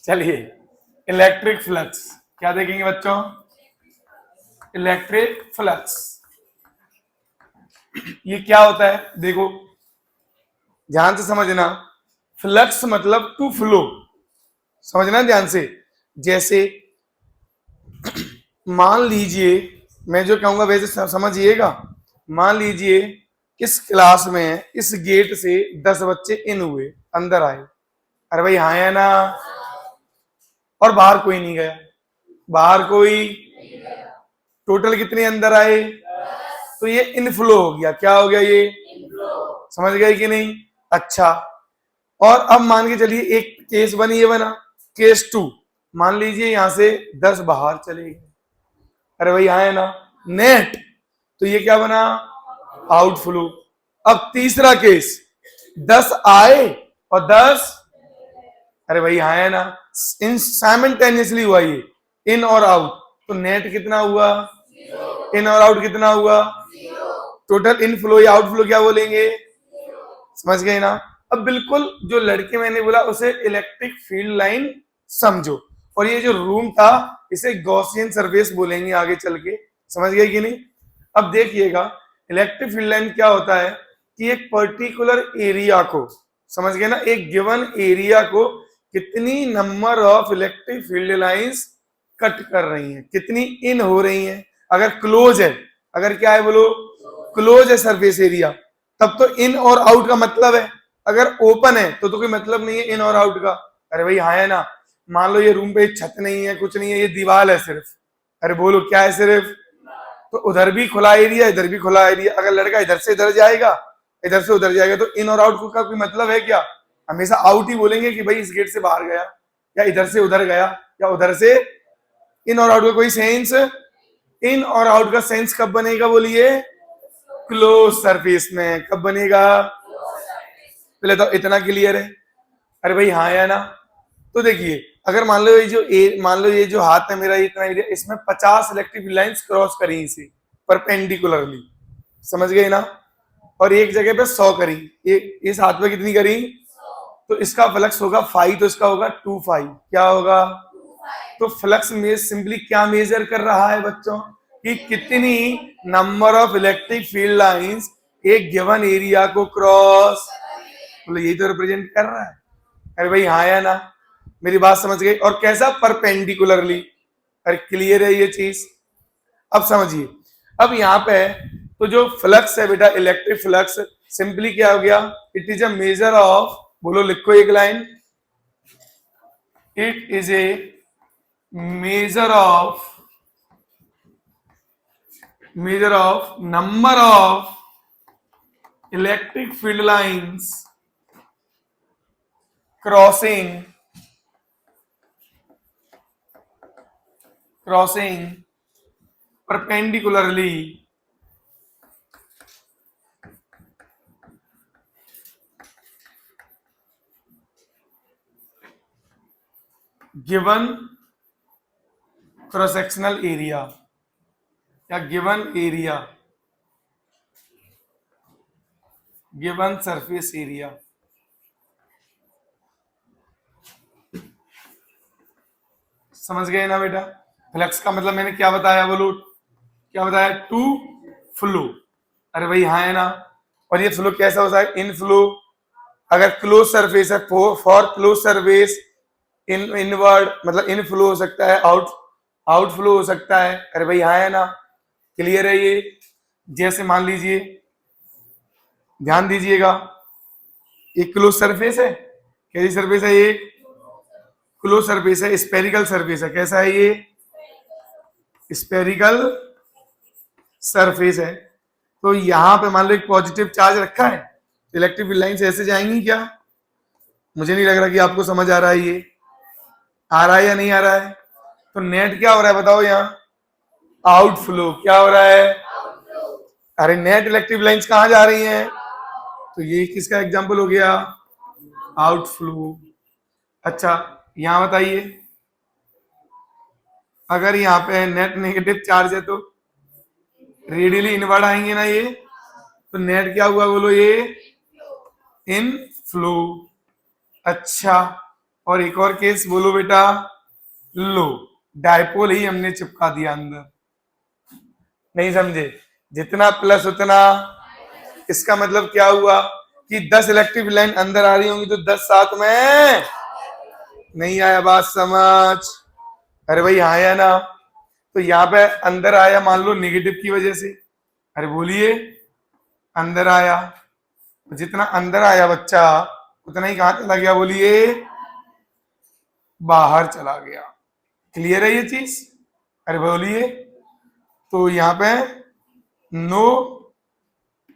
चलिए, electric flux क्या देखेंगे बच्चों? इलेक्ट्रिक फ्लक्स ये क्या होता है? देखो ध्यान से समझना। फ्लक्स मतलब टू फ्लो, समझना ध्यान से। जैसे मान लीजिए, मैं जो कहूंगा वैसे समझिएगा। मान लीजिए इस क्लास में इस गेट से 10 बच्चे इन हुए, अंदर आए। अरे भाई हाँ है ना? और बाहर कोई नहीं गया, बाहर कोई, टोटल कितने अंदर आए? तो ये इनफ्लो हो गया। क्या हो गया ये? समझ गए कि नहीं? अच्छा, और अब मान के चलिए एक केस बनी, ये बना केस 2। मान लीजिए यहां से 10 बाहर चले गए। अरे भाई हाँ है ना? नेट, तो ये क्या बना? आउटफ्लो। अब तीसरा केस, 10 आए और 10, अरे भाई हाँ है ना? इन साइमल्टेनियसली हुआ ये, इन और आउट। तो नेट कितना हुआ? इन और आउट कितना हुआ? टोटल इनफ्लो या आउटफ्लो क्या बोलेंगे? समझ गए ना? अब बिल्कुल जो लड़के मैंने बोला उसे इलेक्ट्रिक फील्ड लाइन समझो, और ये जो रूम था इसे गॉसियन सरफेस बोलेंगे आगे चल के। समझ गए कि नहीं? अब देखिएगा, इलेक्ट्रिक फील्ड लाइन क्या होता है कि एक पर्टिकुलर एरिया को, समझ गए ना, एक गिवन एरिया को कितनी number of electric field lines cut कर रही हैं, कितनी इन हो रही हैं। अगर क्लोज है, अगर क्या है बोलो, क्लोज है सरफेस एरिया, तब तो इन और आउट का मतलब है। अगर ओपन है तो कोई मतलब नहीं है इन और आउट का। अरे भाई हाँ है ना? मान लो ये रूम पे छत नहीं है, कुछ नहीं है, ये दीवार है सिर्फ। अरे बोलो क्या है? सिर्फ। तो उधर भी खुला एरिया, इधर भी खुला एरिया। अगर लड़का इधर से इधर जाएगा, इधर से उधर जाएगा, तो इन और आउट का कोई मतलब है क्या? हमेशा आउट ही बोलेंगे कि भाई इस गेट से बाहर गया, या इधर से उधर गया, या उधर से। इन और आउट का कोई सेंस, इन और आउट का सेंस कब बनेगा बोलिए? क्लोज सरफेस में। कब बनेगा? पहले तो इतना क्लियर है। अरे भाई हाँ या ना? तो देखिए, अगर मान लो मान लो ये जो हाथ है मेरा, इतना एरिया, इसमें 50 इलेक्ट्रिक लाइंस क्रॉस करी इसे परपेंडिकुलरली, समझ गए ना? और एक जगह पे 100 करी, इस हाथ पे कितनी करी? तो इसका फ्लक्स होगा 5, तो इसका होगा 2 5। क्या होगा? तो फ्लक्स में सिंपली क्या मेजर कर रहा है बच्चों कि कितनी number of electric field lines एक गिवन एरिया को क्रॉस, मतलब यही तो रिप्रेजेंट कर रहा है। अरे भाई हाँ या ना? मेरी बात समझ गई? और कैसा? परपेंडिकुलरली। अरे क्लियर है ये चीज? अब समझिए, अब यहाँ पे तो जो फ्लक्स है बेटा, इलेक्ट्रिक फ्लक्स, सिंपली क्या हो गया? It is a measure of, बोलो लिखो एक line, it is a measure of number of electric field lines crossing perpendicularly given cross sectional area या given surface area। समझ गए ना बेटा? फ्लक्स का मतलब मैंने क्या बताया बोलो? क्या बताया? To flow. अरे भाई हाँ है ना? और ये फ्लो कैसा होता है? इन फ्लो। अगर क्लोज सरफेस है, फॉर क्लोज सरफेस इनवर्ड, मतलब इन फ्लो हो सकता है, आउट फ्लो हो सकता है। अरे भाई हाँ है ना? क्लियर है ये? जैसे मान लीजिए, ध्यान दीजिएगा, एक क्लोज सरफेस है। कैसी सरफेस है ये? क्लोज सरफेस है, स्पेरिकल सरफेस है। कैसा है ये? स्पेरिकल सरफेस है। तो यहां पे मान लो एक पॉजिटिव चार्ज रखा है, इलेक्ट्रिक लाइंस ऐसे जाएंगी क्या? मुझे नहीं लग रहा कि आपको समझ आ रहा है। ये आ रहा है या नहीं आ रहा है? तो नेट क्या हो रहा है बताओ यहाँ? आउटफ्लो। क्या हो रहा है? अरे नेट इलेक्ट्रिक लाइंस कहां जा रही हैं? तो ये किसका एग्जांपल हो गया? आउटफ्लो। अच्छा, यहां बताइए, अगर यहाँ पे नेट नेगेटिव चार्ज है तो रेडियली इनवर्ड आएंगे ना ये, तो नेट क्या हुआ बोलो? ये इन फ्लो। अच्छा, और एक और केस बोलो बेटा, लो डायपोल ही हमने चिपका दिया अंदर, नहीं समझे, जितना प्लस उतना, इसका मतलब क्या हुआ कि 10 इलेक्ट्रिक लाइन अंदर आ रही होंगी तो 10 साथ में, नहीं आया बात समझ, अरे भाई आया ना, तो यहाँ पे अंदर आया मान लो नेगेटिव की वजह से, अरे बोलिए अंदर आया, जितना अंदर आया बच्चा उतना ही कहां चला गया, बोलिए बाहर चला गया। क्लियर है ये चीज, अरे बोलिए, तो यहाँ पे नो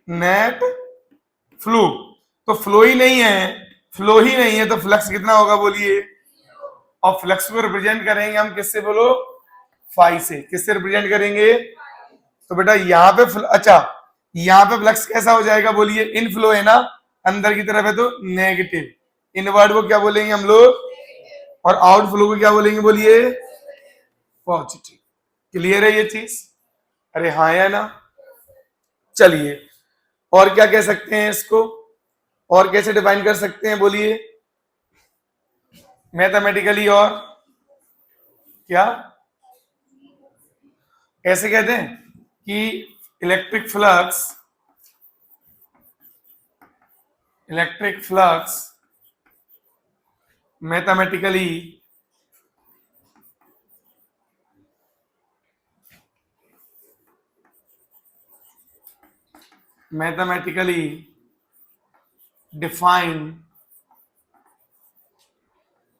नेट फ्लो, तो फ्लो ही नहीं है, फ्लो ही नहीं है तो फ्लक्स कितना होगा बोलिए, और फ्लक्स को रिप्रेजेंट करेंगे हम किससे बोलो, फाई से, किससे रिप्रेजेंट करेंगे, तो बेटा यहाँ पे अच्छा यहाँ पे फ्लक्स कैसा हो जाएगा बोलिए, इनफ्लो है ना, अंदर की तरफ है तो नेगेटिव, इनवर्ड को क्या बोलेंगे हम लोग, और आउटफ्लो को क्या बोलेंगे बोलिए, पॉजिटिव। क्लियर है ये चीज, अरे हाँ या ना, चलिए और क्या कह सकते हैं इसको, और कैसे डिफाइन कर सकते हैं बोलिए मैथमेटिकली, और क्या ऐसे कहते हैं कि electric flux mathematically defined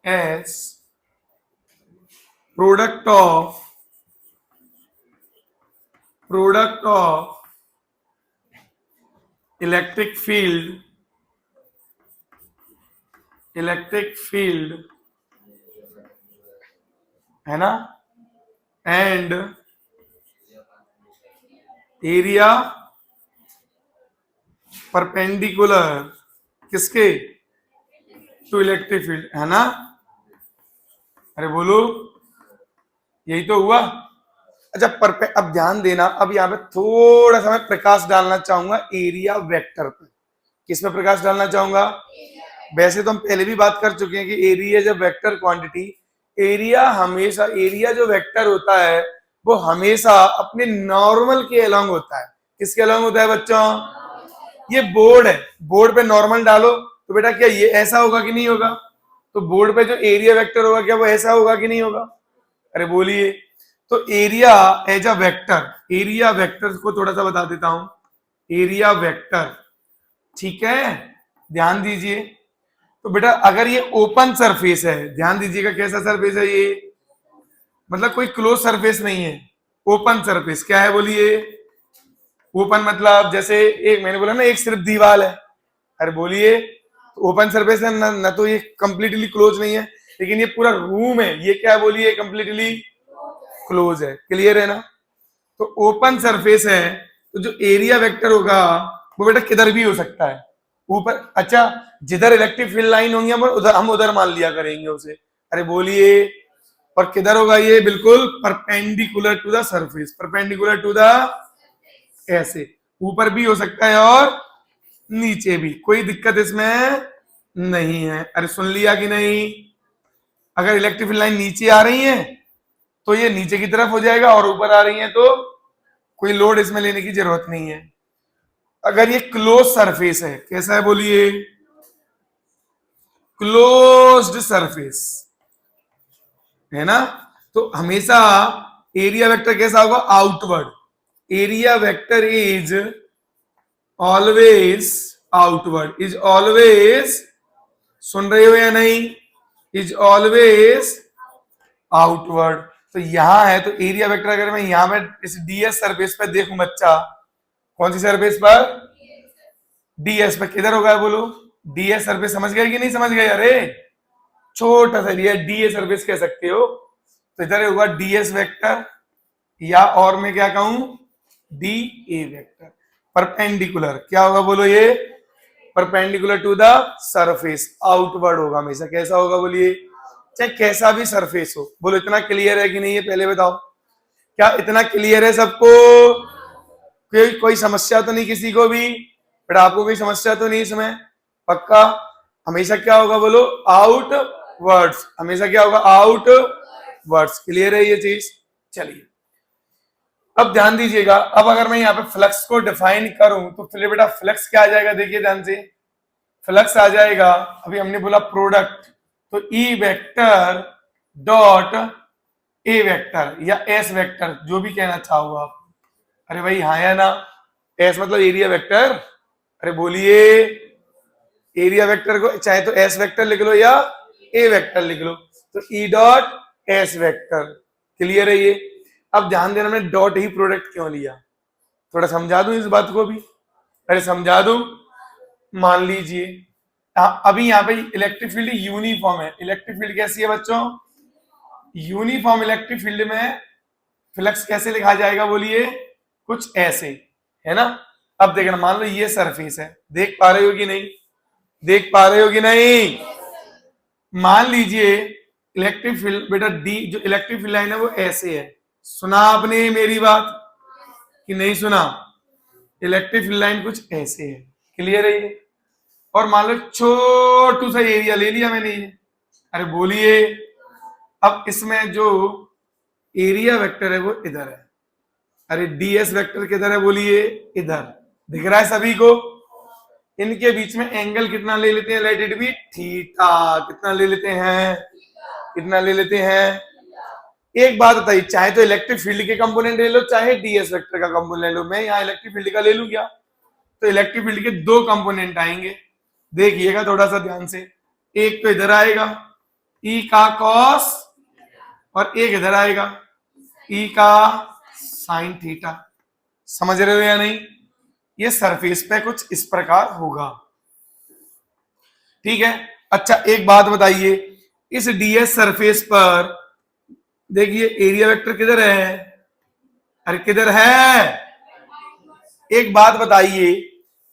as product of electric field है ना, एंड एरिया परपेंडिकुलर किसके, टू इलेक्ट्रिक फील्ड, है ना, अरे बोलो यही तो हुआ। अच्छा अब ध्यान देना, अब यहाँ पे थोड़ा सा मैं प्रकाश डालना चाहूंगा एरिया वेक्टर पर, किस में प्रकाश डालना चाहूंगा, वैसे तो हम पहले भी बात कर चुके हैं कि एरिया जब वेक्टर क्वांटिटी, एरिया हमेशा, एरिया जो वेक्टर होता है वो हमेशा अपने नॉर्मल के अलोंग होता है, किसके अलोंग होता है बच्चों, ये बोर्ड है, बोर्ड पे नॉर्मल डालो तो बेटा क्या ये ऐसा होगा कि नहीं होगा, तो बोर्ड पे जो एरिया वेक्टर होगा क्या वो ऐसा होगा कि नहीं होगा, अरे बोलिए, तो area as a vector, area vector को थोड़ा सा बता देता हूं, एरिया वेक्टर, ठीक है, ध्यान दीजिए, तो बेटा अगर ये ओपन सरफेस है, ध्यान दीजिएगा कैसा सरफेस है ये, मतलब कोई क्लोज सरफेस नहीं है, ओपन सरफेस क्या है बोलिए, ओपन मतलब जैसे एक मैंने बोला ना एक सिर्फ दीवार है, अरे बोलिए ओपन सरफेस है ना, तो ये कंप्लीटली क्लोज नहीं है, लेकिन ये पूरा रूम है, ये क्या बोलिए कंप्लीटली क्लोज है, क्लियर है ना, तो ओपन सरफेस है, तो जो एरिया वेक्टर होगा वो बेटा किधर भी हो सकता है, ऊपर, अच्छा जिधर इलेक्ट्रिक फील्ड लाइन होंगी हम उधर मान लिया करेंगे उसे, अरे बोलिए, और किधर होगा ये, बिल्कुल perpendicular to the surface, perpendicular to the, ऐसे ऊपर भी हो सकता है और नीचे भी, कोई दिक्कत इसमें नहीं है, अरे सुन लिया कि नहीं, अगर इलेक्ट्रिक फील्ड लाइन नीचे आ रही है तो ये नीचे की तरफ हो जाएगा, और ऊपर आ रही है तो कोई लोड इसमें लेने की जरूरत नहीं है। अगर ये क्लोज सरफेस है, कैसा है बोलिए, क्लोज्ड सरफेस है ना, तो हमेशा एरिया वेक्टर कैसा होगा, outward, area vector is always outward, is always, सुन रहे हो या नहीं, इज ऑलवेज आउटवर्ड, तो यहां है तो एरिया वेक्टर अगर मैं यहां पे इस डीएस सरफेस पर देखूं बच्चा, कौन सी सरफेस पर, डीएस पर, किधर होगा बोलो, डीएस सरफेस, समझ गए कि नहीं समझ गए, अरे छोटा सा एरिया डीएस सरफेस कह सकते हो, तो इधर होगा डीएस वेक्टर, या और मैं क्या कहूं, डी ए वेक्टर, परपेंडिकुलर, क्या होगा बोलो ये, perpendicular to the surface, outward होगा हमेशा, कैसा होगा बोलिए, चाहे कैसा भी सरफेस हो, बोलो इतना क्लियर है कि नहीं है, पहले बताओ, क्या इतना क्लियर है सबको, कोई समस्या तो नहीं किसी को भी, बट आपको कोई समस्या तो नहीं इसमें, पक्का, हमेशा क्या होगा बोलो, आउट वर्ड्स, हमेशा क्या होगा, आउट वर्ड्स। क्लियर है ये चीज? चलिए अब ध्यान दीजिएगा, अब अगर मैं यहाँ पे फ्लक्स को डिफाइन करूं तो फिर बेटा फ्लक्स क्या आ जाएगा, देखिए ध्यान से, फ्लक्स आ जाएगा, अभी हमने बोला प्रोडक्ट, तो E vector dot A vector या एस वेक्टर, जो भी कहना चाहो आप। अरे भाई हाँ या ना? एस मतलब एरिया वेक्टर, अरे बोलिए, एरिया वेक्टर को चाहे तो एस वेक्टर लिख लो या ए वेक्टर लिख लो, तो E dot S vector. Clear है ये? अब ध्यान देना, मैंने डॉट ही प्रोडक्ट क्यों लिया, थोड़ा समझा दूं इस बात को भी, अरे समझा दूं। मान लीजिए अभी यहाँ पे इलेक्ट्रिक फील्ड यूनिफॉर्म है, इलेक्ट्रिक फील्ड कैसी है बच्चों, यूनिफॉर्म इलेक्ट्रिक फील्ड में फ्लक्स कैसे लिखा जाएगा, बोलिए, कुछ ऐसे, है ना। अब देखना, मान लो ये सरफेस है, देख पा रहे हो कि नहीं, देख पा रहे हो कि नहीं? मान लीजिए इलेक्ट्रिक फील्ड बेटा डी, जो इलेक्ट्रिक फील्ड लाइन है वो ऐसे है, सुना आपने मेरी बात कि नहीं सुना? इलेक्ट्रिक फील्ड लाइन कुछ ऐसे है। क्लियर है ये? और मान लो छोटू सा एरिया ले लिया मैंने ये, अरे बोलिए, अब इसमें जो एरिया वेक्टर है वो इधर है, अरे डीएस वेक्टर किधर है, बोलिए, इधर। दिख रहा है सभी को? इनके बीच में एंगल कितना ले लेते हैं, लेट इट बी थीटा। कितना ले लेते हैं, कितना ले लेते हैं? एक बात बताइए, चाहे तो इलेक्ट्रिक फील्ड के कंपोनेंट ले लो, चाहे डीएस वेक्टर का कंपोनेंट ले लो, मैं यहाँ इलेक्ट्रिक फील्ड का ले लूं क्या? तो इलेक्ट्रिक फील्ड के दो कंपोनेंट आएंगे, देखिएगा थोड़ा सा ध्यान से, एक तो इधर आएगा ई का कॉस, और एक इधर आएगा ई का साइन थीटा। समझ रहे हो या नहीं? ये सरफेस पे कुछ इस प्रकार होगा, ठीक है। अच्छा एक बात बताइए, इस डीएस सरफेस पर देखिए एरिया वेक्टर किधर है, अरे किधर है? एक बात बताइए,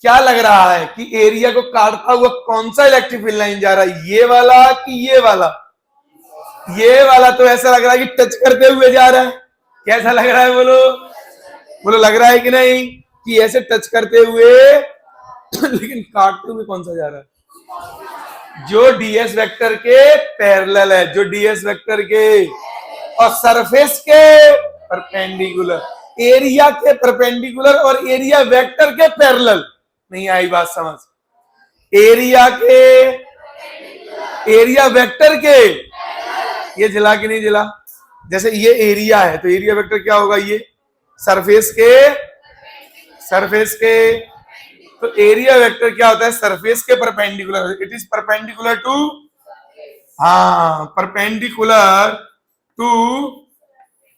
क्या लग रहा है कि एरिया को काटता हुआ कौन सा इलेक्ट्रिक फील्ड लाइन जा रहा है, ये वाला कि ये वाला? ये वाला तो ऐसा लग रहा है कि टच करते हुए जा रहा है। कैसा लग रहा है, बोलो, बोलो, लग रहा है कि नहीं कि ऐसे टच करते हुए लेकिन काटते हुए कौन सा जा रहा है? जो डीएस वेक्टर के पैरेलल है, जो डीएस वेक्टर के और सरफेस के परपेंडिकुलर, एरिया के परपेंडिकुलर और एरिया वेक्टर के पैरेलल। नहीं आई बात समझ? एरिया के, एरिया वेक्टर के, ये जिला कि नहीं जिला? जैसे ये एरिया है तो एरिया वेक्टर क्या होगा, ये सरफेस के, सरफेस के, तो एरिया वेक्टर क्या होता है, सरफेस के perpendicular, it is perpendicular to, हाँ, परपेंडिकुलर टू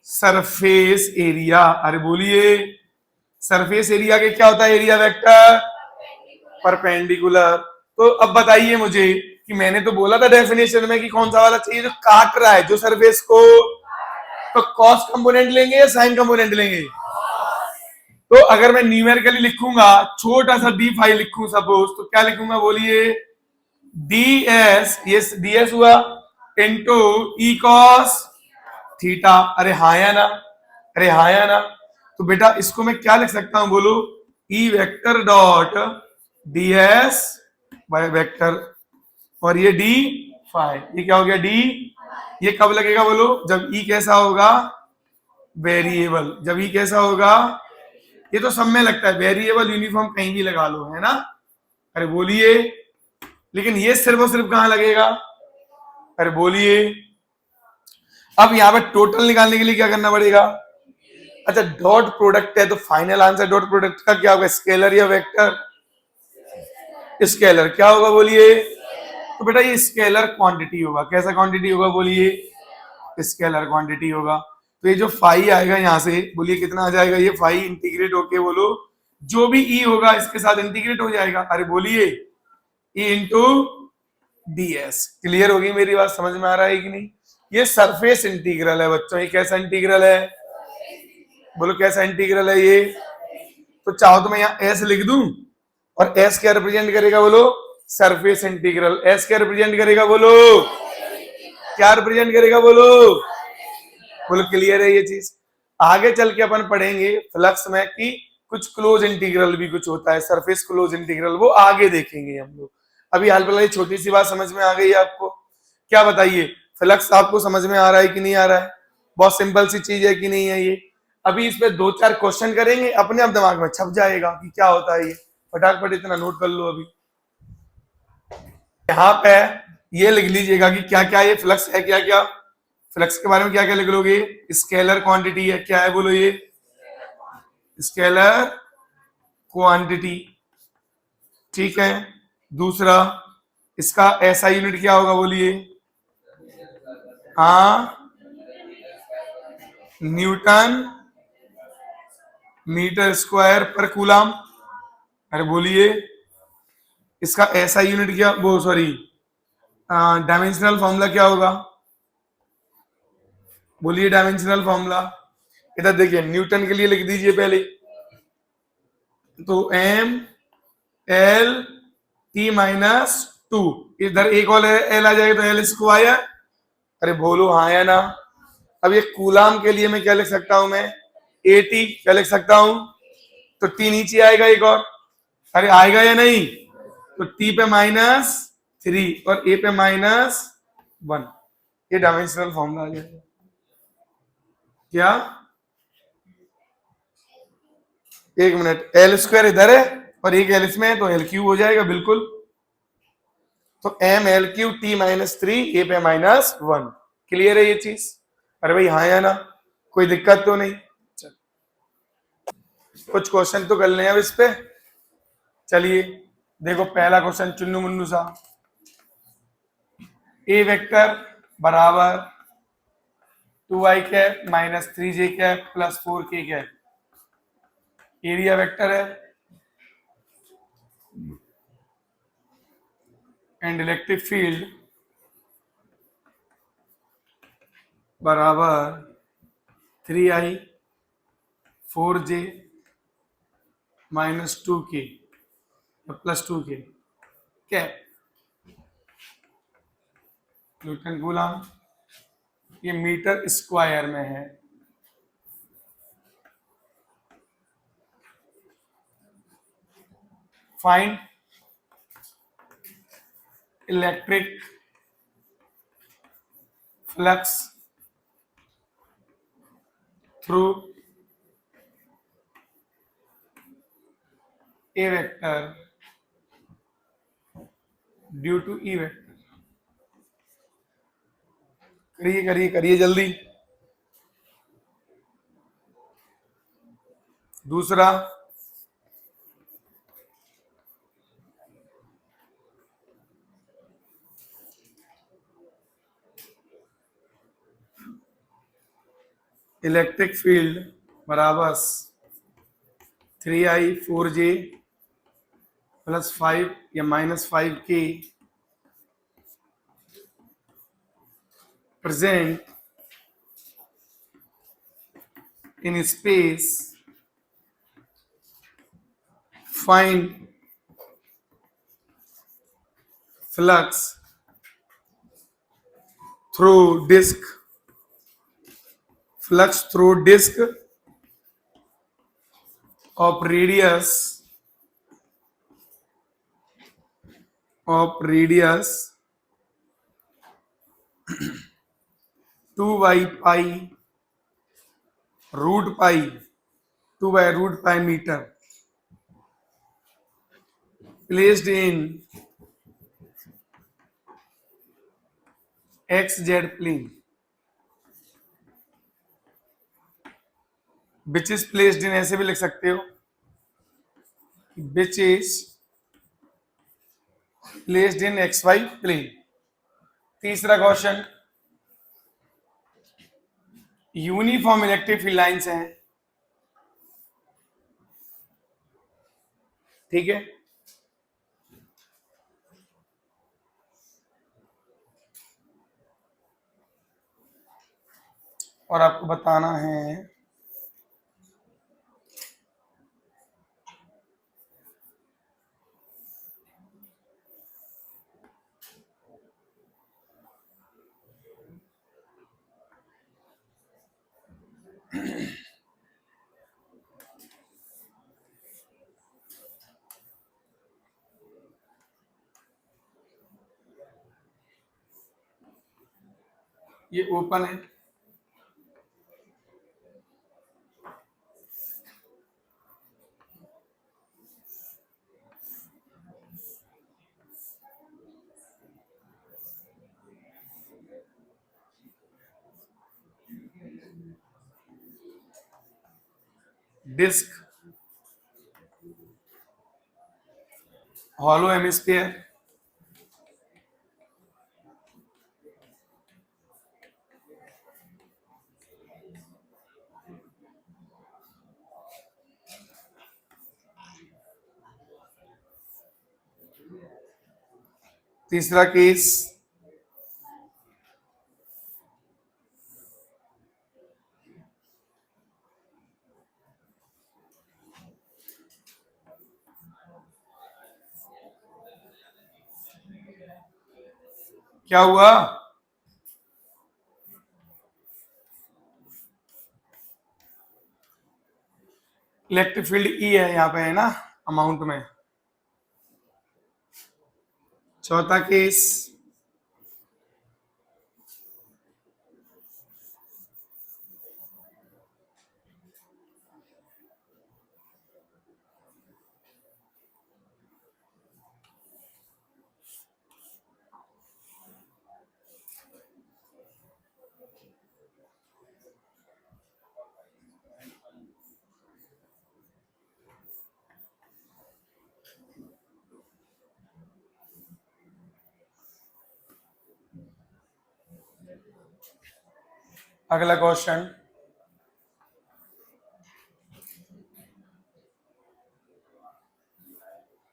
सरफेस एरिया। अरे बोलिए, सरफेस एरिया के क्या होता है, एरिया वेक्टर परपेंडिकुलर। तो अब बताइए मुझे कि मैंने तो बोला था डेफिनेशन में कि कौन सा वाला चाहिए, जो काट रहा है, जो सरफेस को, तो कॉस कंपोनेंट लेंगे या साइन कंपोनेंट लेंगे? तो अगर मैं न्यूमेरिकली लिखूंगा, छोटा सा डी फाई लिखूं सपोज, तो क्या लिखूंगा, बोलिए, डी एस, ये डी एस हुआ इंटू ई कॉस थीटा। अरे हाँ या ना, अरे हाँ या ना? तो बेटा इसको मैं क्या लिख सकता हूं, बोलो, E vector dot D S by vector, और ये डी फाई, ये क्या हो गया, डी। ये कब लगेगा, बोलो, जब ई कैसा होगा, वेरिएबल। जब ई कैसा होगा, ये तो सब में लगता है, वेरिएबल यूनिफॉर्म कहीं भी लगा लो, है ना। अरे बोलिए, लेकिन ये सिर्फ और सिर्फ कहां लगेगा, अरे बोलिए। अब यहां पे टोटल निकालने के लिए क्या करना पड़ेगा? अच्छा डॉट प्रोडक्ट है तो फाइनल आंसर डॉट प्रोडक्ट का क्या होगा, स्केलर या वेक्टर? स्केलर। क्या होगा, बोलिए? तो बेटा ये स्केलर क्वांटिटी होगा। कैसा क्वांटिटी होगा, बोलिए? स्केलर क्वांटिटी होगा। तो ये जो फाई आएगा यहां से, बोलिए कितना आ जाएगा, ये फाई इंटीग्रेट होके, बोलो, जो भी ई होगा इसके साथ इंटीग्रेट हो जाएगा। अरे बोलिए, E into D S. Clear होगी मेरी बात, समझ में आ रहा है कि नहीं? ये सरफेस इंटीग्रल है बच्चों। ये कैसा इंटीग्रल है, बोलो कैसा इंटीग्रल है ये? तो चाहो तो मैं यहाँ एस लिख दूं, और एस क्या रिप्रेजेंट करेगा, बोलो? Surface integral. एस क्या रिप्रेजेंट करेगा, बोलो? क्या रिप्रेजेंट करेगा, बोलो? बोलो क्लियर है ये चीज? आगे चल के अपन पढ़ेंगे फ्लक्स में कि कुछ क्लोज इंटीग्रल भी कुछ होता है, सरफेस क्लोज इंटीग्रल, वो आगे देखेंगे हम लोग। अभी हाल फिलहाल छोटी सी बात समझ में आ गई है आपको? क्या बताइए, फ्लक्स आपको समझ में आ रहा है कि नहीं आ रहा है? बहुत सिंपल सी चीज है कि नहीं है ये? अभी इस पे 2-4 क्वेश्चन करेंगे, अपने आप दिमाग में छप जाएगा कि क्या होता है ये। फटाफट इतना नोट कर लो। अभी यहाँ पे ये लिख लीजिएगा कि क्या क्या ये फ्लक्स है, क्या क्या फ्लक्स के बारे में क्या क्या लिख लोगे। स्केलर क्वांटिटी है, क्या है बोलो ये? स्केलर क्वांटिटी, ठीक है। दूसरा, इसका ऐसा यूनिट क्या होगा बोलिए? हाँ, न्यूटन मीटर स्क्वायर पर कूलम। अरे बोलिए, इसका ऐसा यूनिट क्या, वो सॉरी, डायमेंशनल फॉर्मूला क्या होगा? बोलिए डायमेंशनल फॉर्मूला। इधर देखिए, न्यूटन के लिए लिख दीजिए पहले तो एम एल टी माइनस 2। इधर एक और एल आ जाएगा तो एल स्क्वायर। अरे बोलो हाँ या ना? अब ये कूलाम के लिए मैं क्या लिख सकता हूं? मैं ए टी क्या लिख सकता हूं? तो टी नीचे आएगा एक और। अरे आएगा या नहीं? तो टी पे -3 और ए पे -1। ये डायमेंशनल फॉर्मूला आ जाएगा। क्या? एक मिनट, एल स्क्वायर इधर है और एक एल इसमें है तो एल क्यूब हो जाएगा बिल्कुल। तो एम एल क्यूब टी -3 ए पे -1। क्लियर है ये चीज? अरे भाई हाँ या ना? कोई दिक्कत तो नहीं? कुछ क्वेश्चन तो कर लें अब इस पे। चलिए देखो, पहला क्वेश्चन चुन्नू मुन्नू सा। ए वेक्टर बराबर 2i cap -3j cap +4k cap area vector है, एंड इलेक्ट्रिक फील्ड बराबर 3i 4j -2k +2k cap newton coulomb. ये मीटर स्क्वायर में है। Find electric flux through A vector due to E vector. करिए करिए करिए जल्दी। दूसरा, इलेक्ट्रिक फील्ड बराबर 3i 4j +5 या -5k present in space, find flux through disk, flux through disk of radius 2 by pi root pi 2 by root pi meter placed in xz plane, which is placed in, ऐसे भी लिख सकते हो, which is placed in xy plane। तीसरा question, uniform electric field lines हैं, ठीक है। और आपको बताना है ये ओपन है, डिस्क, हॉलो हेमिस्फीयर, तीसरा केस क्या हुआ, इलेक्ट्रिक फील्ड ई है यहाँ पे, है ना, अमाउंट में। चौथा केस अगला question,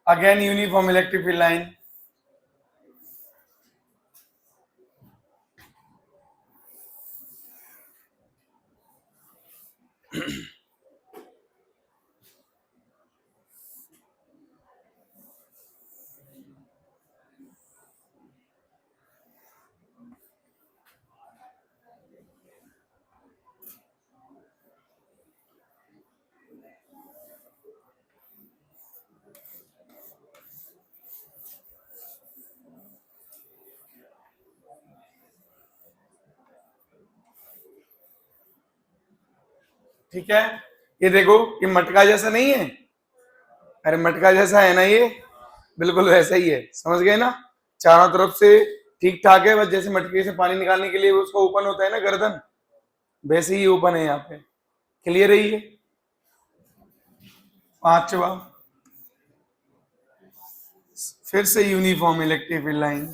again uniform electric field line, ठीक है। ये देखो, ये मटका जैसा नहीं है, अरे मटका जैसा है ना ये, बिल्कुल वैसा ही है, समझ गए ना, चारों तरफ से ठीक ठाक है, बस जैसे मटके से पानी निकालने के लिए उसको ओपन होता है ना गर्दन, वैसे ही ओपन है यहाँ पे। क्लियर है ये। पांचवा, फिर से यूनिफॉर्म इलेक्ट्रिक फील्ड लाइन,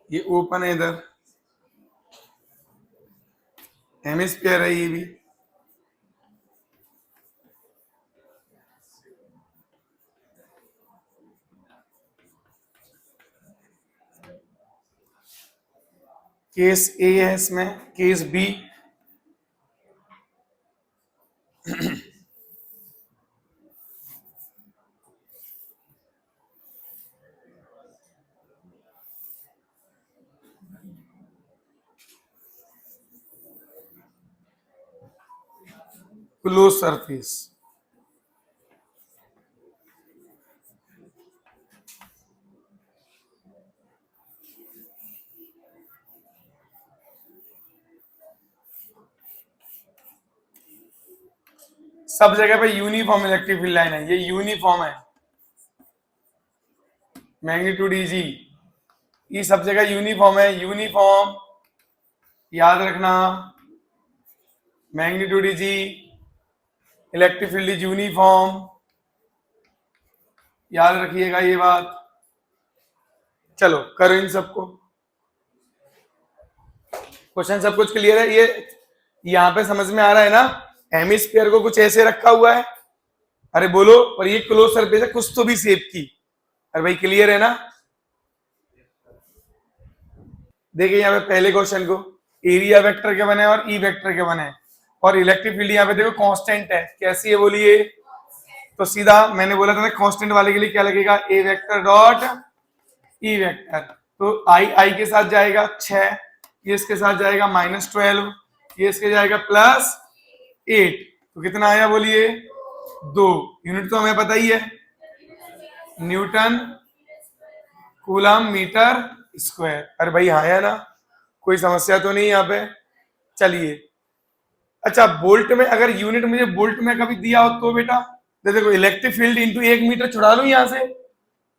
ये ओपन है, इधर हेमिस्फीयर है ये भी, केस ए है इसमें, केस बी क्लोज सरफेस, सब जगह पे यूनिफॉर्म इलेक्ट्रिक फील्ड लाइन है, ये यूनिफॉर्म है, मैग्नीट्यूड इजी, ये सब जगह यूनिफॉर्म है, यूनिफॉर्म याद रखना, magnitude easy, electric field is uniform, याद रखिएगा ये बात। चलो करो इन सबको, क्वेश्चन सब कुछ क्लियर है। ये यहाँ पे समझ में आ रहा है ना, हेमिस्फीयर को कुछ ऐसे रखा हुआ है, अरे बोलो, और ये क्लोज सरफेस है कुछ तो भी शेप की, अरे भाई क्लियर है ना। देखिए यहाँ पे पहले क्वेश्चन को एरिया वेक्टर के बने और ई वेक्टर के बने, और इलेक्ट्रिक फील्ड यहाँ पे देखो कांस्टेंट है, कैसी है बोलिए? तो सीधा मैंने बोला था ना कांस्टेंट वाले के लिए क्या लगेगा, ए वेक्टर डॉट ई वेक्टर। तो आई के साथ जाएगा 6, ये इसके साथ जाएगा -12, ये इसके जाएगा +8, तो कितना आया बोलिए? 2। यूनिट तो हमें पता ही है, न्यूटन कूलम मीटर स्क्वायर। अरे भाई हाँ है ना, कोई समस्या तो नहीं यहाँ पे। चलिए अच्छा, बोल्ट में अगर यूनिट मुझे बोल्ट में कभी दिया हो तो बेटा देखो, इलेक्ट्रिक फील्ड इंटू 1 मीटर छुड़ा लू यहां से।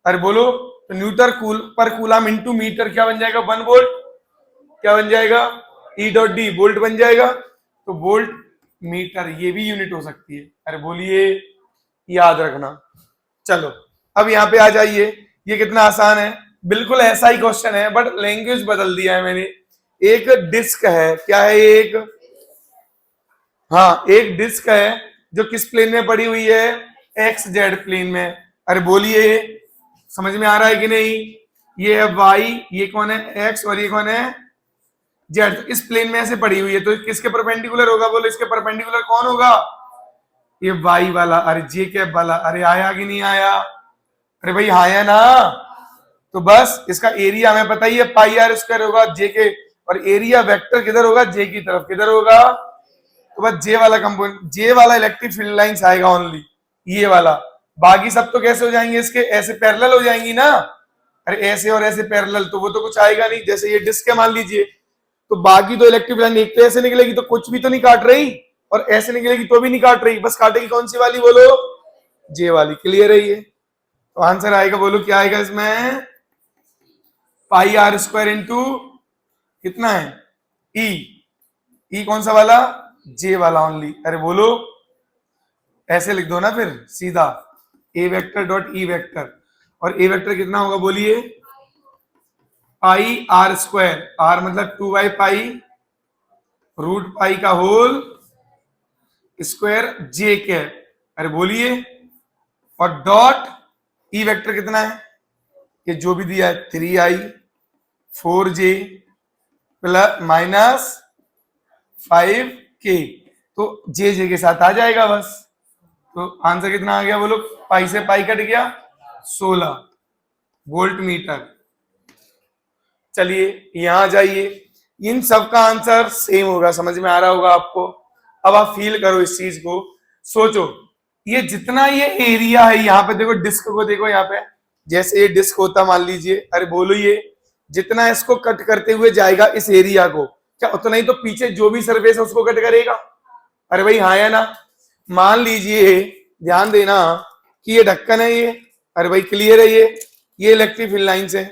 अरे बोलो, तो न्यूटन पर कूलम इंटू मीटर क्या बन जाएगा? 1 वोल्ट। क्या बन जाएगा? ई डॉट डी वोल्ट बन जाएगा। तो वोल्ट मीटर ये भी यूनिट हो सकती है। अरे बोलिए, याद रखना। चलो अब यहाँ पे आ जाइए, ये कितना आसान है, बिल्कुल ऐसा ही क्वेश्चन है बट लैंग्वेज बदल दिया है मैंने। एक डिस्क है, क्या है एक? हाँ, एक डिस्क है जो किस प्लेन में पड़ी हुई है? एक्स जेड प्लेन में। अरे बोलिए, समझ में आ रहा है कि नहीं? ये है वाई, ये कौन है? एक्स, और ये कौन है? जेड। तो इस प्लेन में ऐसे पड़ी हुई है, तो किसके परपेंडिकुलर होगा? बोलो इसके परपेंडिकुलर कौन होगा? ये वाई वाला। अरे जे कैप वाला। अरे आया कि नहीं आया? अरे भाई आया ना। तो बस इसका एरिया हमें पता ही है, पाई आर स्क्वायर होगा जे के, और एरिया वेक्टर किधर होगा? जे की तरफ। किधर होगा? तो बस जे वाला कंपोनेंट, जे वाला इलेक्ट्रिक फील्ड लाइंस आएगा ओनली, ये वाला। बाकी सब तो कैसे हो जाएंगे इसके? ऐसे पैरेलल हो जाएंगी ना। अरे ऐसे और ऐसे पैरेलल, तो वो तो कुछ आएगा नहीं। जैसे ये डिस्क है मान लीजिए, तो बाकी तो इलेक्ट्रिक लाइन एक तो ऐसे निकलेगी तो कुछ भी तो नहीं काट रही, और ऐसे निकलेगी तो भी नहीं काट रही, बस काटेगी कौन सी वाली? बोलो, जे वाली। क्लियर है ये? तो आंसर आएगा, बोलो क्या आएगा इसमें? पाई आर स्क्वायर इंटू कितना है? ई। ई कौन सा वाला? जे वाला ओनली। अरे बोलो, ऐसे लिख दो ना फिर सीधा, ए वेक्टर डॉट ई वेक्टर, और ए वेक्टर कितना होगा बोलिए? पाई आर स्क्वायर, आर मतलब 2/पाई रूट पाई का होल स्क्वायर जे के। अरे बोलिए, और डॉट ई वेक्टर कितना है? ये जो भी दिया है 3i 4j प्लस -5k, तो जे के साथ आ जाएगा बस। तो आंसर कितना आ गया बोलो? पाई से पाई कट गया, 16 वोल्ट मीटर। चलिए यहां जाइए, इन सब का आंसर सेम होगा, समझ में आ रहा होगा आपको। अब आप फील करो इस चीज को, सोचो, ये जितना ये एरिया है, यहाँ पे देखो डिस्क को, देखो यहाँ पे जैसे ये डिस्क होता मान लीजिए। अरे बोलो, ये जितना इसको कट करते हुए जाएगा इस एरिया को, क्या उतना ही तो पीछे जो भी सरफेस है उसको कट करेगा? अरे भाई हाँ या ना? मान लीजिए, ध्यान देना कि ये ढक्कन है ये। अरे भाई क्लियर है? ये इलेक्ट्रिक फील्ड लाइन से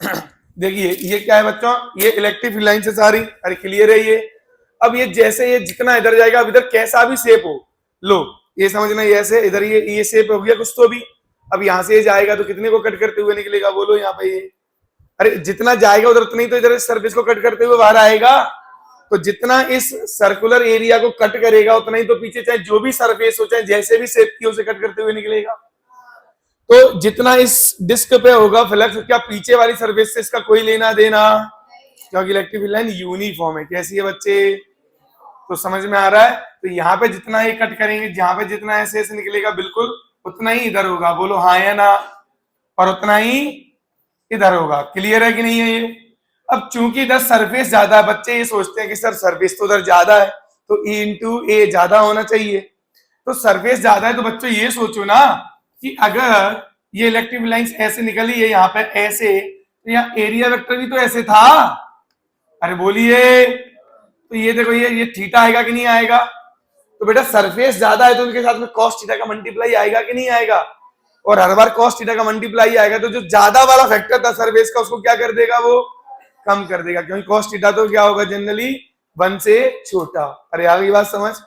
देखिए, ये क्या है बच्चों? ये इलेक्ट्रिक फील्ड लाइन से सारी। अरे क्लियर है ये? अब ये जैसे ये जितना इधर जाएगा, अब इधर कैसा भी शेप हो, लो ये समझना, ये ऐसे इधर ये शेप हो गया कुछ तो भी। अब यहाँ से ये जाएगा तो कितने को कट करते हुए निकलेगा? बोलो यहाँ पे ये। अरे जितना जाएगा उधर उतना ही तो इधर सर्फेस को कट करते हुए बाहर आएगा। तो जितना इस सर्कुलर एरिया को कट करेगा उतना ही तो पीछे चाहे जो भी सरफेस हो, चाहे जैसे भी शेप की, उसे कट करते हुए निकलेगा। तो जितना इस डिस्क पे होगा फ्लक्स, क्या पीछे वाली सरफेस से इसका कोई लेना देना? क्योंकि इलेक्ट्रिक फील्ड लाइन यूनिफॉर्म है। कैसी है बच्चे? तो समझ में आ रहा है? तो यहाँ पे जितना ही कट करेंगे, जहां पे जितना ऐसे ऐसे निकलेगा, बिल्कुल उतना ही इधर होगा। बोलो हाँ या ना? और उतना ही इधर होगा। क्लियर है कि नहीं है ये? अब चूंकि इधर सरफेस ज्यादा है, बच्चे ये सोचते हैं कि सर सरफेस तो उधर ज्यादा है, तो ई इंटू ए ज्यादा होना चाहिए। तो सरफेस ज्यादा है, तो बच्चों ये सोचो ना कि अगर ये इलेक्ट्रिक लाइंस ऐसे निकली है यहाँ पे ऐसे, तो यहाँ एरिया वेक्टर भी तो ऐसे था। अरे बोलिए, तो ये देखो, ये थीटा आएगा कि नहीं आएगा? तो बेटा सरफेस ज्यादा है तो उनके साथ में कॉस थीटा का मल्टीप्लाई आएगा कि नहीं आएगा? और हर बार कॉस थीटा का मल्टीप्लाई आएगा तो जो ज्यादा वाला फैक्टर था सरफेस का, उसको क्या कर देगा? वो कम कर देगा, क्योंकि कॉस थीटा तो क्या होगा जनरली 1 से छोटा। अरे आगे बात समझ? तो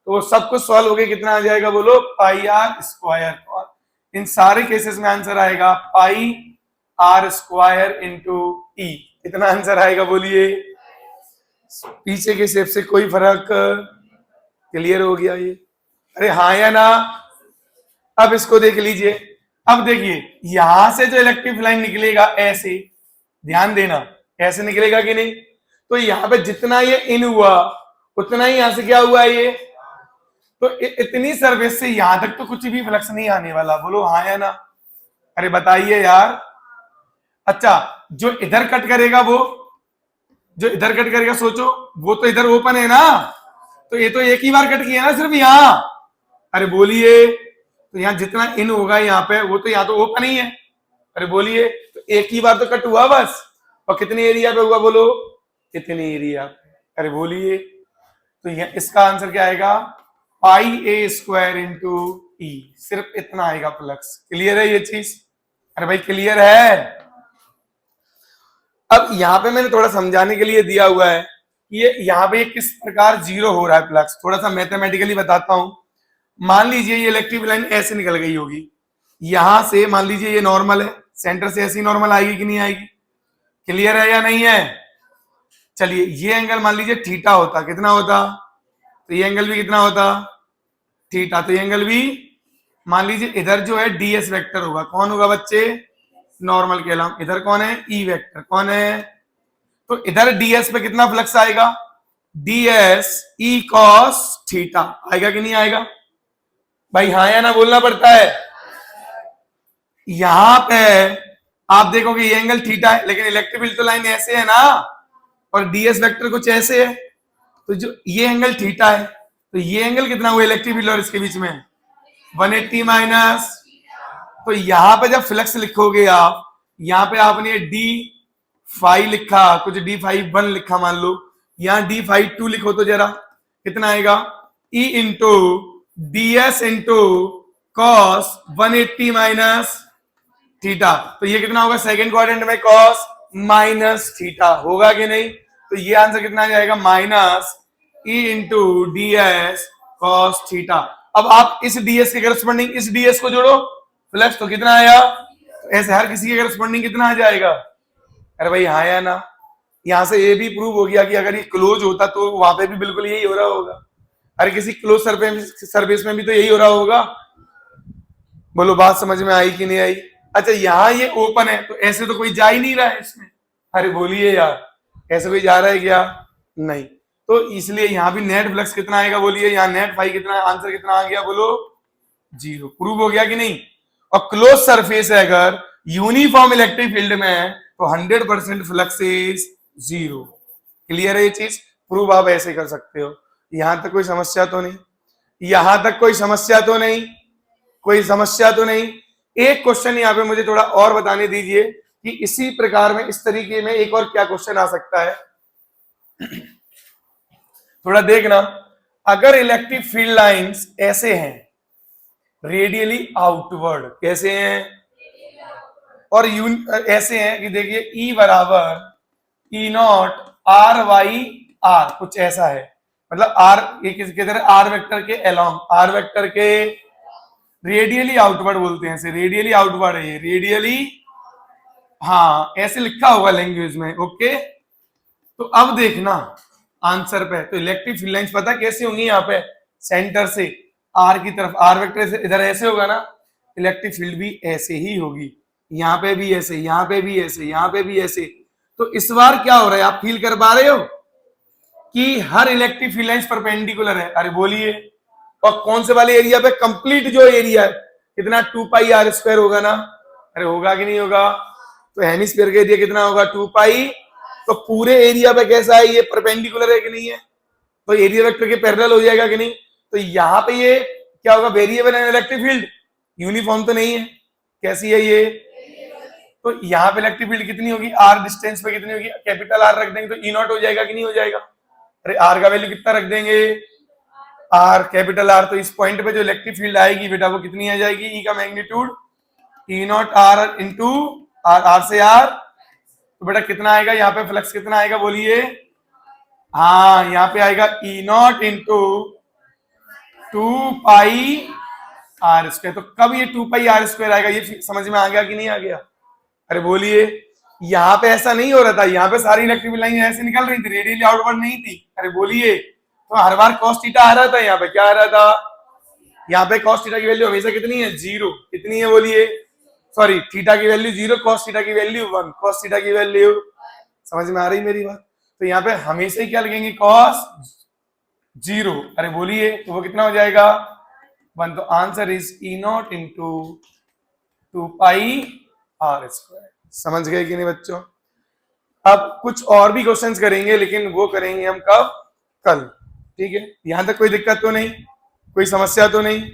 वो सब कुछ सॉल्व हो गया, कितना आ जाएगा बोलो? पाई आर स्क्वायर। और इन सारे केसेस में आंसर आएगा पाई आर स्क्वायर इंटू ई। कितना आंसर आएगा बोलिए? पीछे के शेप से कोई फर्क? क्लियर हो गया ये? अरे हाँ या ना? अब इसको देख लीजिए। अब देखिए, यहां से जो इलेक्ट्रिक लाइन निकलेगा ऐसे, ध्यान देना, ऐसे निकलेगा कि नहीं? तो यहाँ पे जितना ये इन हुआ उतना ही यहां से क्या हुआ ये, तो इतनी सरफेस से यहां तक तो कुछ भी फ्लक्स नहीं आने वाला, बोलो हाँ या ना। अरे बताइए यार। अच्छा, जो इधर कट करेगा वो, जो इधर कट करेगा सोचो, वो तो इधर ओपन है ना, तो ये तो एक ही बार कट किया ना सिर्फ यहां। अरे बोलिए, तो यहां जितना इन होगा यहाँ पे, वो तो यहाँ तो ओपन ही है। अरे बोलिए, तो एक ही बार तो कट हुआ बस, और कितने एरिया पे हुआ बोलो, कितने एरिया पे। अरे बोलिए, तो यहाँ इसका आंसर क्या आएगा, पाई ए स्क्वायर इंटू ई, सिर्फ इतना आएगा फ्लक्स। क्लियर है ये चीज? अरे भाई क्लियर है? अब यहाँ पे मैंने थोड़ा समझाने के लिए दिया हुआ है कि ये यहाँ पे किस प्रकार जीरो हो रहा है फ्लक्स, थोड़ा सा मैथमेटिकली बताता हूं। मान लीजिए ये इलेक्ट्रिक लाइन ऐसे निकल गई होगी, यहां से मान लीजिए ये नॉर्मल है, सेंटर से ऐसी नॉर्मल आएगी कि नहीं आएगी? क्लियर है या नहीं है? चलिए, ये एंगल मान लीजिए थीटा होता, कितना होता, तो ये एंगल भी कितना होता, थीटा। तो ये एंगल भी मान लीजिए इधर जो है डीएस वेक्टर होगा, कौन होगा बच्चे, नॉर्मल के अलावा। इधर कौन है, ई वेक्टर, कौन है, तो इधर डीएस पे कितना फ्लक्स आएगा, डीएस ई कॉस थीटा आएगा कि नहीं आएगा? भाई हाँ या ना बोलना पड़ता है। यहां पे आप देखोगे ये एंगल थीटा है, लेकिन इलेक्ट्रिक फील्ड तो लाइन ऐसे है ना, और डीएस वेक्टर कुछ ऐसे है, तो जो ये एंगल थीटा है, तो ये एंगल कितना हुआ इलेक्ट्रिक फील्ड और इसके बीच में, 180 माइनस। तो यहां पे जब फ्लक्स लिखोगे आप, यहां पे आपने डी फाई लिखा, कुछ डी फाई 1 लिखा मान लो, यहां डी फाई 2 लिखो तो जरा कितना आएगा, E into DS into cos 180 minus theta. तो ये कितना होगा, सेकंड क्वाड्रेंट में कॉस माइनस थीटा होगा कि नहीं? तो ये आंसर कितना आ जाएगा, minus E into DS cos theta. अब आप इस डीएस के करस्पॉन्डिंग इस डीएस को जोड़ो फ्लक्स, तो कितना आया, ऐसे हर किसी के करस्पॉन्डिंग कितना आ जाएगा। अरे भाई हाँ या ना? यहां से ये भी प्रूव हो गया कि अगर ये क्लोज होता तो वहां पे भी बिल्कुल यही हो रहा होगा, हर किसी क्लोज सरफेस में भी तो यही हो रहा होगा। बोलो बात समझ में आई कि नहीं आई? अच्छा, यहाँ ये ओपन है, तो ऐसे तो कोई जा ही नहीं रहा है इसमें। अरे बोलिए यार, ऐसे कोई जा रहा है क्या? नहीं। तो इसलिए यहाँ भी नेट फ्लक्स कितना आएगा बोलिए, यहाँ नेट फाई कितना, आंसर कितना आ गया बोलो, जीरो। प्रूव हो गया कि नहीं? और क्लोज सरफेस है अगर यूनिफॉर्म इलेक्ट्रिक फील्ड में, तो 100% फ्लक्स इज जीरो। क्लियर है ये चीज? प्रूव आप ऐसे कर सकते हो। यहां तक कोई समस्या तो नहीं? यहां तक कोई समस्या तो नहीं? कोई समस्या तो नहीं? एक क्वेश्चन यहाँ पे मुझे थोड़ा और बताने दीजिए कि इसी प्रकार में, इस तरीके में एक और क्या क्वेश्चन आ सकता है, थोड़ा देखना। अगर इलेक्ट्रिक फील्ड लाइंस ऐसे हैं, रेडियली आउटवर्ड, कैसे हैं, और ऐसे हैं कि देखिए E बराबर ई नॉट आर वाई आर, कुछ ऐसा है, मतलब आर ये किसके तरह, आर वेक्टर के अलोंग, आर वेक्टर के रेडियली आउटवर्ड बोलते हैं इसे, रेडियली आउटवर्ड है ये, रेडियली, हाँ ऐसे लिखा होगा लैंग्वेज में, ओके। तो अब देखना आंसर पे, तो इलेक्ट्रिक फील्ड लाइंस पता कैसे होंगी, यहाँ पे सेंटर से आर की तरफ, आर वेक्टर से इधर ऐसे होगा ना, इलेक्ट्रिक फील्ड भी ऐसे ही होगी, यहाँ पे भी ऐसे, यहाँ पे भी ऐसे, यहाँ पे भी ऐसे। तो इस बार क्या हो रहा है, आप फील कर पा रहे हो कि हर इलेक्ट्रिक फील्ड लाइंस परपेंडिकुलर है? अरे बोलिए, और कौन से वाले एरिया पे, कंप्लीट जो एरिया है कितना, 2 पाई आर स्क्वायर होगा ना। अरे होगा कि नहीं होगा? तो हेमिस्फीयर का एरिया कितना होगा, 2 पाई। तो पूरे एरिया पे कैसा है, ये परपेंडिकुलर है कि नहीं है, तो एरिया वेक्टर के पैरेलल हो जाएगा कि नहीं? तो यहाँ पे ये क्या होगा, वेरिएबल है इलेक्ट्रिक फील्ड, यूनिफॉर्म तो नहीं है, कैसी है ये, तो यहाँ पे इलेक्ट्रिक फील्ड कितनी होगी, आर डिस्टेंस पे कितनी होगी, कैपिटल आर रख देंगे तो ई नॉट हो जाएगा कि नहीं हो जाएगा? अरे आर का वैल्यू कितना रख देंगे, आर, कैपिटल आर। तो इस पॉइंट पे जो इलेक्ट्रिक फील्ड आएगी बेटा वो कितनी आ जाएगी, ई का magnitude E naught R into R, R से आर, तो बेटा कितना आएगा, यहाँ पे फ्लक्स कितना आएगा बोलिए, हाँ यहाँ पे आएगा E naught into 2 pi r square. तो कब ये 2 पाई आर स्क्वायर आएगा, ये समझ में आ गया कि नहीं आ गया? अरे बोलिए, यहाँ पे ऐसा नहीं हो रहा था, यहाँ पे सारी इलेक्ट्रिक लाइन ऐसे निकल रही थी, रेडियली आउटवर्ड नहीं थी। अरे बोलिए, तो हर बार cos थीटा आ रहा था, यहाँ पे क्या आ रहा था, यहाँ पे cos थीटा की वैल्यू हमेशा कितनी है, 0। कितनी है बोलिए, सॉरी थीटा की वैल्यू 0, cos थीटा की वैल्यू 1, cos थीटा की वैल्यू, समझ में आ रही मेरी बात? तो यहाँ पे हमेशा ही क्या लगेंगे, cos 0। अरे बोलिए, तो वो कितना हो जाएगा 1। तो answer is E0 into 2πr²। समझ गए कि नहीं बच्चों? अब कुछ और भी क्वेश्चंस करेंगे, लेकिन वो करेंगे हम कब? कल। ठीक है, यहां तक कोई दिक्कत तो नहीं, कोई समस्या तो नहीं?